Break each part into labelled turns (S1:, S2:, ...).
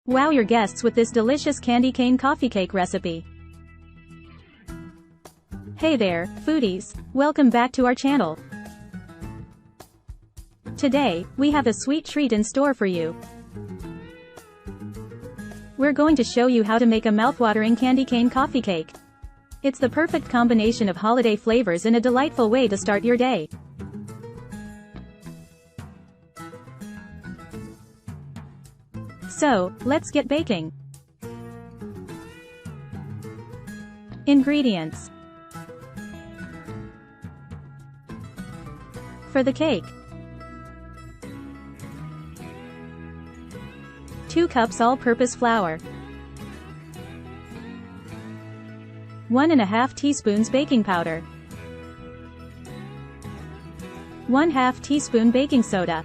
S1: Wow your guests with this delicious candy cane coffee cake recipe. Hey there, foodies, welcome back to our channel. Today, we have a sweet treat in store for you. We're going to show you how to make a mouthwatering candy cane coffee cake. It's the perfect combination of holiday flavors in a delightful way to start your day. So, let's get baking. Ingredients. For the cake: 2 cups all-purpose flour, 1½ teaspoons baking powder, 1/2 teaspoon baking soda,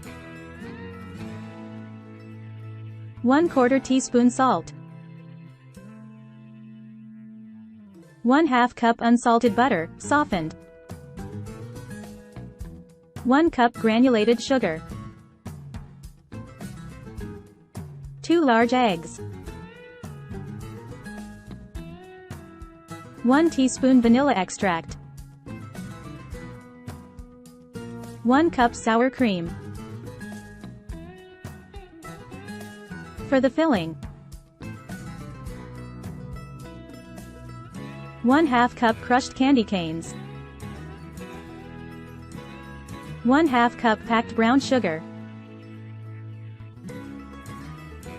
S1: 1/4 teaspoon salt, 1/2 cup unsalted butter, softened, 1 cup granulated sugar, 2 large eggs, 1 teaspoon vanilla extract, 1 cup sour cream. For the filling: 1/2 cup crushed candy canes, 1/2 cup packed brown sugar,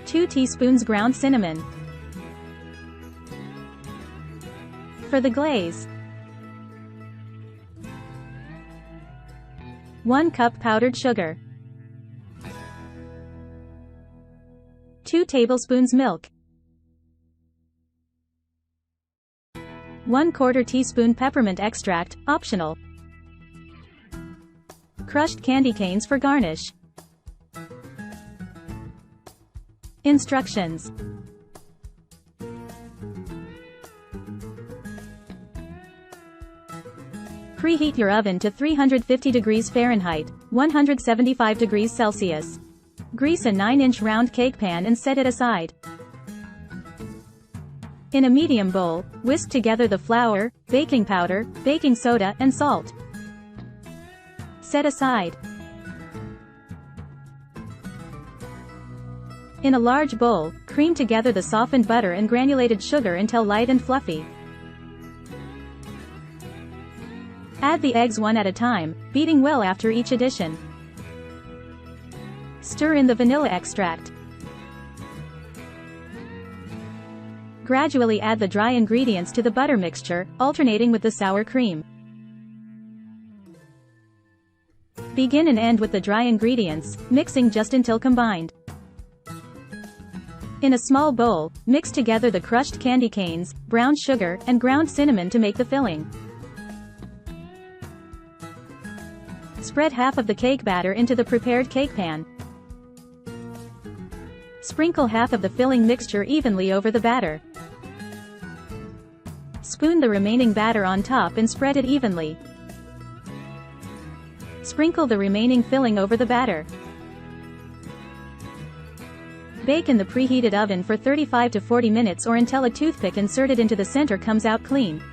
S1: 2 teaspoons ground cinnamon. For the glaze: 1 cup powdered sugar, 2 tablespoons milk, 1/4 teaspoon peppermint extract, optional. Crushed candy canes for garnish. Instructions. Preheat your oven to 350 degrees Fahrenheit, 175 degrees Celsius. Grease a 9-inch round cake pan and set it aside. In a medium bowl, whisk together the flour, baking powder, baking soda, and salt. Set aside. In a large bowl, cream together the softened butter and granulated sugar until light and fluffy. Add the eggs one at a time, beating well after each addition. Stir in the vanilla extract. Gradually add the dry ingredients to the butter mixture, alternating with the sour cream. Begin and end with the dry ingredients, mixing just until combined. In a small bowl, mix together the crushed candy canes, brown sugar, and ground cinnamon to make the filling. Spread half of the cake batter into the prepared cake pan. Sprinkle half of the filling mixture evenly over the batter. Spoon the remaining batter on top and spread it evenly. Sprinkle the remaining filling over the batter. Bake in the preheated oven for 35 to 40 minutes or until a toothpick inserted into the center comes out clean.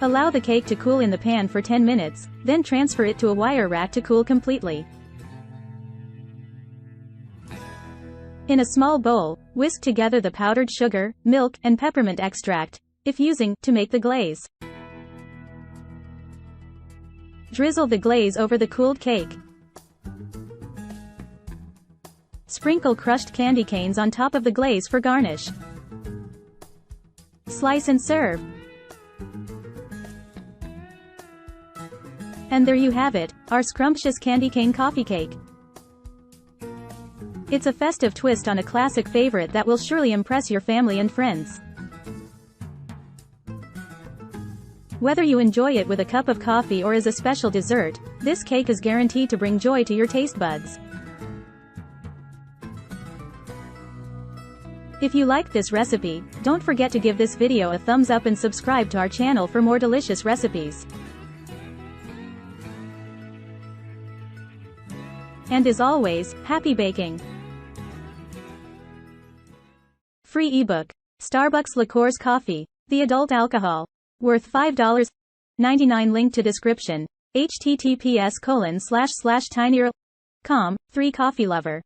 S1: Allow the cake to cool in the pan for 10 minutes, then transfer it to a wire rack to cool completely. In a small bowl, whisk together the powdered sugar, milk, and peppermint extract, if using, to make the glaze. Drizzle the glaze over the cooled cake. Sprinkle crushed candy canes on top of the glaze for garnish. Slice and serve. And there you have it, our scrumptious candy cane coffee cake. It's a festive twist on a classic favorite that will surely impress your family and friends. Whether you enjoy it with a cup of coffee or as a special dessert, this cake is guaranteed to bring joy to your taste buds. If you liked this recipe, don't forget to give this video a thumbs up and subscribe to our channel for more delicious recipes. And as always, happy baking! Free ebook. Starbucks Liqueurs Coffee. The adult alcohol. Worth $5.99. Link to description. https://tinyurl.com. 3 Coffee Lover.